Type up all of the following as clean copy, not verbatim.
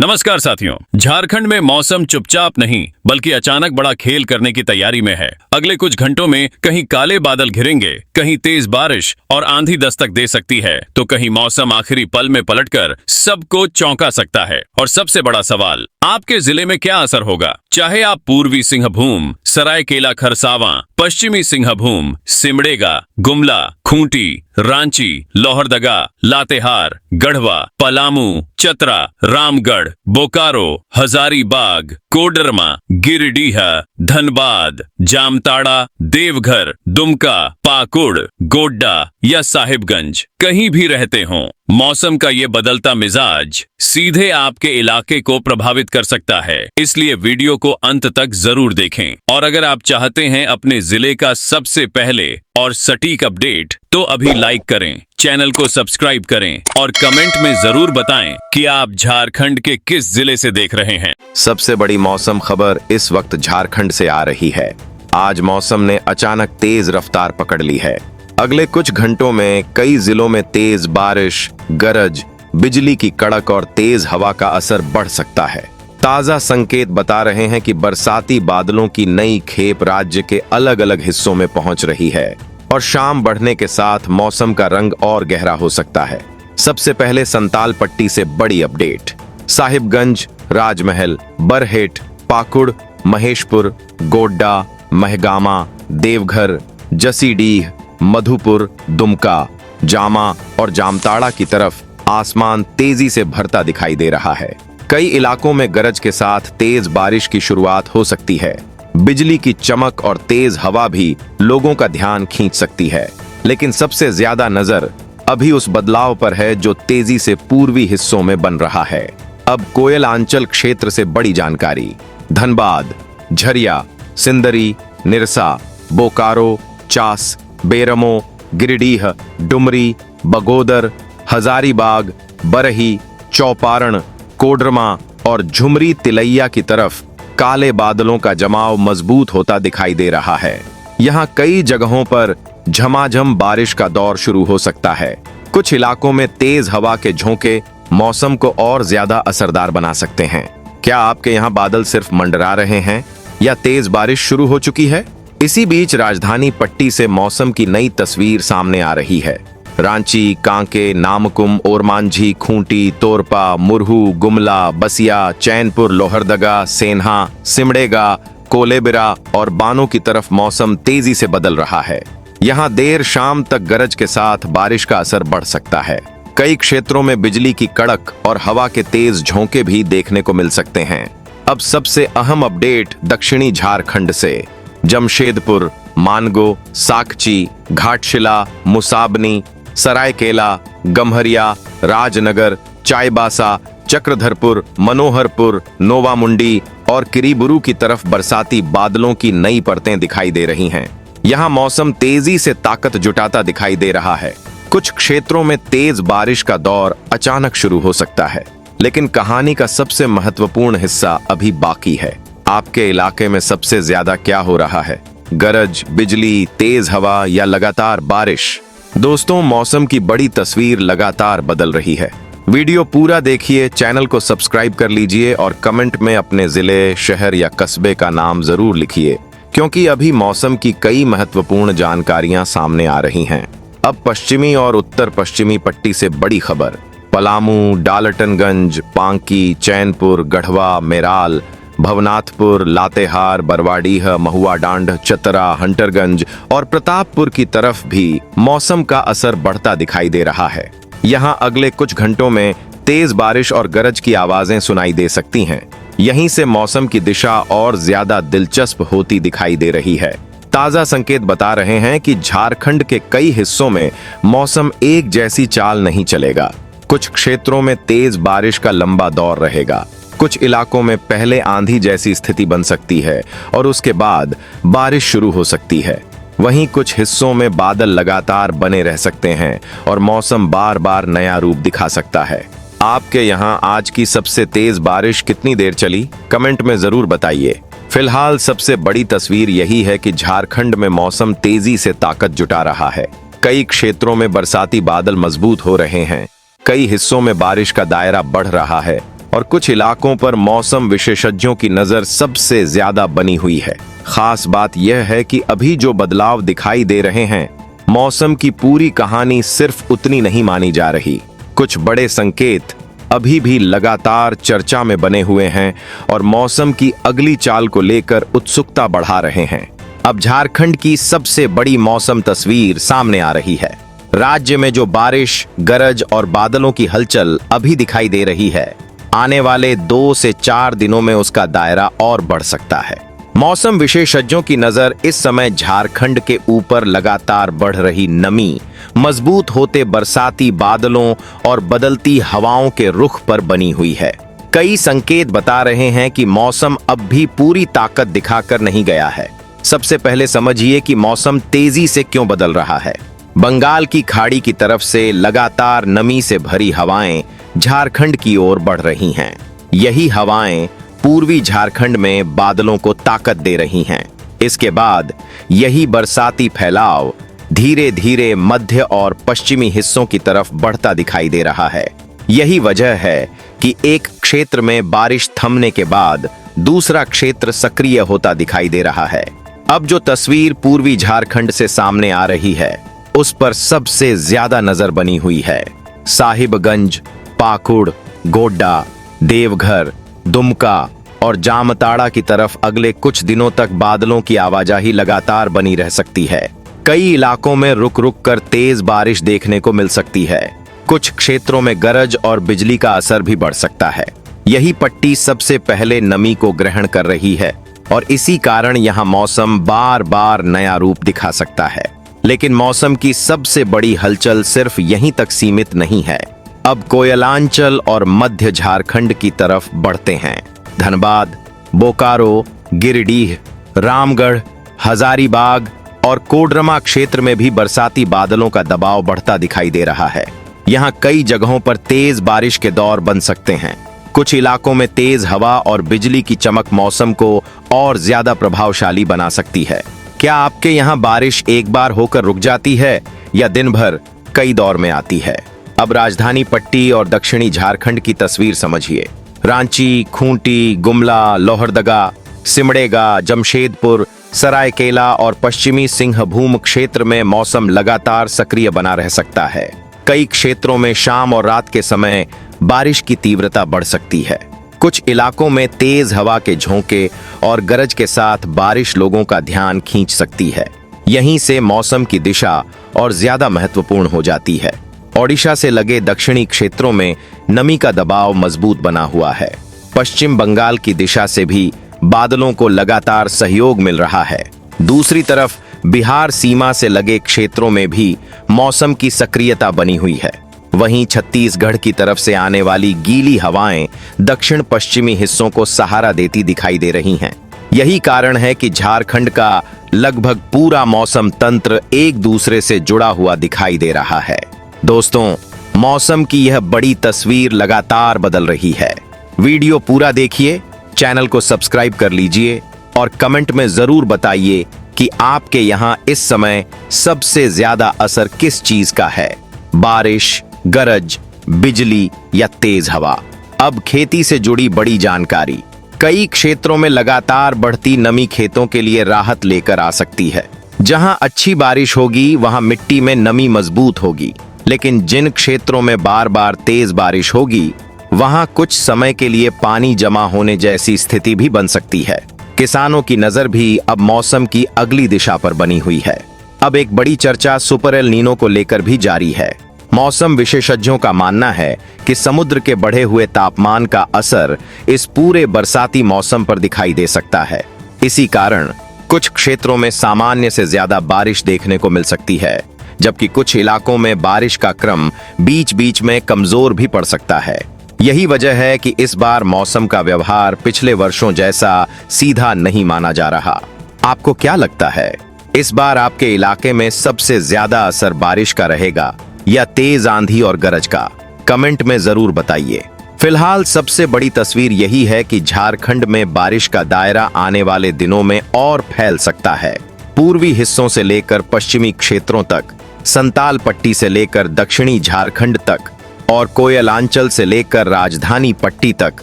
नमस्कार साथियों। झारखंड में मौसम चुपचाप नहीं बल्कि अचानक बड़ा खेल करने की तैयारी में है। अगले कुछ घंटों में कहीं काले बादल घिरेंगे, कहीं तेज बारिश और आंधी दस्तक दे सकती है, तो कहीं मौसम आखिरी पल में पलटकर सबको चौंका सकता है। और सबसे बड़ा सवाल, आपके जिले में क्या असर होगा? चाहे आप पूर्वी सिंहभूम, सरायकेला खरसावां, पश्चिमी सिंहभूम, सिमडेगा, गुमला, खूंटी, रांची, लोहरदगा, लातेहार, गढ़वा, पलामू, चतरा, रामगढ़, बोकारो, हजारीबाग, कोडरमा, गिरिडीह, धनबाद, जामताड़ा, देवघर, दुमका, पाकुड़, गोड्डा या साहिबगंज कहीं भी रहते हों, मौसम का ये बदलता मिजाज सीधे आपके इलाके को प्रभावित कर सकता है। इसलिए वीडियो को अंत तक जरूर देखें। और अगर आप चाहते हैं अपने जिले का सबसे पहले और सटीक अपडेट, तो अभी लाइक करें, चैनल को सब्सक्राइब करें और कमेंट में जरूर बताएं कि आप झारखंड के किस जिले से देख रहे हैं। सबसे बड़ी मौसम खबर इस वक्त झारखंड से आ रही है। आज मौसम ने अचानक तेज रफ्तार पकड़ ली है। अगले कुछ घंटों में कई जिलों में तेज बारिश, गरज, बिजली की कड़क और तेज हवा का असर बढ़ सकता है। ताजा संकेत बता रहे हैं कि बरसाती बादलों की नई खेप राज्य के अलग अलग हिस्सों में पहुंच रही है और शाम बढ़ने के साथ मौसम का रंग और गहरा हो सकता है। सबसे पहले संताल पट्टी से बड़ी अपडेट। साहिबगंज, राजमहल, बरहेट, पाकुड़, महेशपुर, गोड्डा, महगामा, देवघर, जसीडीह, मधुपुर, दुमका, जामा और जामताड़ा की तरफ आसमान तेजी से भरता दिखाई दे रहा है। कई इलाकों में गरज के साथ तेज बारिश की शुरुआत हो सकती है। बिजली की चमक और तेज हवा भी लोगों का ध्यान खींच सकती है, लेकिन सबसे ज्यादा नजर अभी उस बदलाव पर है जो तेजी से पूर्वी हिस्सों में बन रहा है। अब कोयलांचल क्षेत्र से बड़ी जानकारी। धनबाद, झरिया, सिंदरी, निरसा, बोकारो, चास, बेरमो, गिरिडीह, डुमरी, बगोदर, हजारीबाग, बरही, चौपारण, कोडरमा और झुमरी तिलैया की तरफ काले बादलों का जमाव मजबूत होता दिखाई दे रहा है। यहाँ कई जगहों पर झमाझम बारिश का दौर शुरू हो सकता है। कुछ इलाकों में तेज हवा के झोंके मौसम को और ज्यादा असरदार बना सकते हैं। क्या आपके यहाँ बादल सिर्फ मंडरा रहे हैं या तेज बारिश शुरू हो चुकी है? इसी बीच राजधानी पट्टी से मौसम की नई तस्वीर सामने आ रही है। रांची, कांके, नामकुम, ओरमांझी, खूंटी, तोरपा, मुरहू, गुमला, बसिया, चैनपुर, लोहरदगा, सेन्हा, सिमडेगा, कोलेबिरा और बानो की तरफ मौसम तेजी से बदल रहा है। यहाँ देर शाम तक गरज के साथ बारिश का असर बढ़ सकता है। कई क्षेत्रों में बिजली की कड़क और हवा के तेज झोंके भी देखने को मिल सकते हैं। अब सबसे अहम अपडेट दक्षिणी झारखंड से। जमशेदपुर, मानगो, साकची, घाटशिला, मुसाबनी, सरायकेला, गम्हरिया, राजनगर, चाईबासा, चक्रधरपुर, मनोहरपुर, नोवामुंडी और किरीबुरू की तरफ बरसाती बादलों की नई परतें दिखाई दे रही हैं। यहाँ मौसम तेजी से ताकत जुटाता दिखाई दे रहा है। कुछ क्षेत्रों में तेज बारिश का दौर अचानक शुरू हो सकता है, लेकिन कहानी का सबसे महत्वपूर्ण हिस्सा अभी बाकी है। आपके इलाके में सबसे ज्यादा क्या हो रहा है? गरज, बिजली, तेज हवा या लगातार बारिश? दोस्तों, मौसम की बड़ी तस्वीर लगातार बदल रही है। वीडियो पूरा देखिए, चैनल को सब्सक्राइब कर लीजिए और कमेंट में अपने जिले, शहर या कस्बे का नाम जरूर लिखिए, क्योंकि अभी मौसम की कई महत्वपूर्ण जानकारियां सामने आ रही हैं। अब पश्चिमी और उत्तर पश्चिमी पट्टी से बड़ी खबर। पलामू, डालटनगंज, पांकी, चैनपुर, गढ़वा, मेराल, भवनाथपुर, लातेहार, बरवाडीह, महुआ डांड, चतरा, हंटरगंज और प्रतापपुर की तरफ भी मौसम का असर बढ़ता दिखाई दे रहा है। यहाँ अगले कुछ घंटों में तेज बारिश और गरज की आवाजें सुनाई दे सकती हैं। यहीं से मौसम की दिशा और ज्यादा दिलचस्प होती दिखाई दे रही है। ताजा संकेत बता रहे हैं कि झारखंड के कई हिस्सों में मौसम एक जैसी चाल नहीं चलेगा। कुछ क्षेत्रों में तेज बारिश का लंबा दौर रहेगा। कुछ इलाकों में पहले आंधी जैसी स्थिति बन सकती है और उसके बाद बारिश शुरू हो सकती है। वहीं कुछ हिस्सों में बादल लगातार बने रह सकते हैं और मौसम बार बार नया रूप दिखा सकता है। आपके यहाँ आज की सबसे तेज बारिश कितनी देर चली? कमेंट में जरूर बताइए। फिलहाल सबसे बड़ी तस्वीर यही है कि झारखंड में मौसम तेजी से ताकत जुटा रहा है। कई क्षेत्रों में बरसाती बादल मजबूत हो रहे हैं। कई हिस्सों में बारिश का दायरा बढ़ रहा है और कुछ इलाकों पर मौसम विशेषज्ञों की नजर सबसे ज्यादा बनी हुई है। खास बात यह है कि अभी जो बदलाव दिखाई दे रहे हैं, मौसम की पूरी कहानी सिर्फ उतनी नहीं मानी जा रही। कुछ बड़े संकेत अभी भी लगातार चर्चा में बने हुए हैं और मौसम की अगली चाल को लेकर उत्सुकता बढ़ा रहे हैं। अब झारखंड की सबसे बड़ी मौसम तस्वीर सामने आ रही है। राज्य में जो बारिश, गरज और बादलों की हलचल अभी दिखाई दे रही है, आने वाले 2 से 4 दिनों में उसका दायरा और बढ़ सकता है। मौसम विशेषज्ञों की नजर इस समय झारखंड के ऊपर लगातार बढ़ रही नमी, मजबूत होते बरसाती बादलों और बदलती हवाओं के रुख पर बनी हुई है। कई संकेत बता रहे हैं कि मौसम अब भी पूरी ताकत दिखाकर नहीं गया है। सबसे पहले समझिए कि मौसम तेजी से क्यों बदल रहा है। बंगाल की खाड़ी की तरफ से लगातार नमी से भरी हवाएं झारखंड की ओर बढ़ रही हैं। यही हवाएं पूर्वी झारखंड में बादलों को ताकत दे रही हैं। इसके बाद यही बरसाती फैलाव धीरे धीरे मध्य और पश्चिमी हिस्सों की तरफ बढ़ता दिखाई दे रहा है। यही वजह है कि एक क्षेत्र में बारिश थमने के बाद दूसरा क्षेत्र सक्रिय होता दिखाई दे रहा है। अब जो तस्वीर पूर्वी झारखंड से सामने आ रही है, उस पर सबसे ज्यादा नजर बनी हुई है। साहिबगंज, पाकुड़, गोड्डा, देवघर, दुमका और जामताड़ा की तरफ अगले कुछ दिनों तक बादलों की आवाजाही लगातार बनी रह सकती है। कई इलाकों में रुक रुक कर तेज बारिश देखने को मिल सकती है। कुछ क्षेत्रों में गरज और बिजली का असर भी बढ़ सकता है। यही पट्टी सबसे पहले नमी को ग्रहण कर रही है और इसी कारण यहाँ मौसम बार बार नया रूप दिखा सकता है। लेकिन मौसम की सबसे बड़ी हलचल सिर्फ यहीं तक सीमित नहीं है। अब कोयलांचल और मध्य झारखंड की तरफ बढ़ते हैं। धनबाद, बोकारो, गिरिडीह, रामगढ़, हजारीबाग और कोडरमा क्षेत्र में भी बरसाती बादलों का दबाव बढ़ता दिखाई दे रहा है। यहाँ कई जगहों पर तेज बारिश के दौर बन सकते हैं। कुछ इलाकों में तेज हवा और बिजली की चमक मौसम को और ज्यादा प्रभावशाली बना सकती है। क्या आपके यहाँ बारिश एक बार होकर रुक जाती है या दिन भर कई दौर में आती है? अब राजधानी पट्टी और दक्षिणी झारखंड की तस्वीर समझिए। रांची, खूंटी, गुमला, लोहरदगा, सिमडेगा, जमशेदपुर, सरायकेला और पश्चिमी सिंहभूम क्षेत्र में मौसम लगातार सक्रिय बना रह सकता है। कई क्षेत्रों में शाम और रात के समय बारिश की तीव्रता बढ़ सकती है। कुछ इलाकों में तेज हवा के झोंके और गरज के साथ बारिश लोगों का ध्यान खींच सकती है। यहीं से मौसम की दिशा और ज्यादा महत्वपूर्ण हो जाती है। ओडिशा से लगे दक्षिणी क्षेत्रों में नमी का दबाव मजबूत बना हुआ है। पश्चिम बंगाल की दिशा से भी बादलों को लगातार सहयोग मिल रहा है। दूसरी तरफ बिहार सीमा से लगे क्षेत्रों में भी मौसम की सक्रियता बनी हुई है। वहीं छत्तीसगढ़ की तरफ से आने वाली गीली हवाएं दक्षिण पश्चिमी हिस्सों को सहारा देती दिखाई दे रही हैं। यही कारण है कि झारखंड का लगभग पूरा मौसम तंत्र एक दूसरे से जुड़ा हुआ दिखाई दे रहा है। दोस्तों, मौसम की यह बड़ी तस्वीर लगातार बदल रही है। वीडियो पूरा देखिए, चैनल को सब्सक्राइब कर लीजिए और कमेंट में जरूर बताइए कि आपके यहाँ इस समय सबसे ज्यादा असर किस चीज का है, बारिश, गरज, बिजली या तेज हवा। अब खेती से जुड़ी बड़ी जानकारी। कई क्षेत्रों में लगातार बढ़ती नमी खेतों के लिए राहत लेकर आ सकती है। जहां अच्छी बारिश होगी वहां मिट्टी में नमी मजबूत होगी, लेकिन जिन क्षेत्रों में बार बार तेज बारिश होगी वहां कुछ समय के लिए पानी जमा होने जैसी स्थिति भी बन सकती है। किसानों की नजर भी अब मौसम की अगली दिशा पर बनी हुई है। अब एक बड़ी चर्चा सुपर एल नीनो को लेकर भी जारी है। मौसम विशेषज्ञों का मानना है कि समुद्र के बढ़े हुए तापमान का असर इस पूरे बरसाती मौसम पर दिखाई दे सकता है। इसी कारण कुछ क्षेत्रों में सामान्य से ज्यादा बारिश देखने को मिल सकती है, जबकि कुछ इलाकों में बारिश का क्रम बीच बीच में कमजोर भी पड़ सकता है। यही वजह है कि इस बार मौसम का व्यवहार पिछले वर्षों जैसा सीधा नहीं माना जा रहा। आपको क्या लगता है, इस बार आपके इलाके में सबसे ज्यादा असर बारिश का रहेगा या तेज आंधी और गरज का? कमेंट में जरूर बताइए। फिलहाल सबसे बड़ी तस्वीर यही है कि झारखंड में बारिश का दायरा आने वाले दिनों में और फैल सकता है। पूर्वी हिस्सों से लेकर पश्चिमी क्षेत्रों तक, संताल पट्टी से लेकर दक्षिणी झारखंड तक और कोयलांचल से लेकर राजधानी पट्टी तक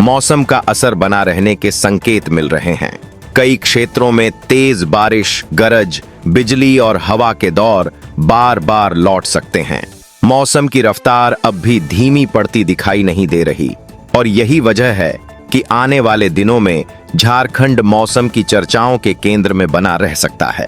मौसम का असर बना रहने के संकेत मिल रहे हैं। कई क्षेत्रों में तेज बारिश, गरज, बिजली और हवा के दौर बार बार लौट सकते हैं। मौसम की रफ्तार अब भी धीमी पड़ती दिखाई नहीं दे रही और यही वजह है कि आने वाले दिनों में झारखंड मौसम की चर्चाओं के केंद्र में बना रह सकता है।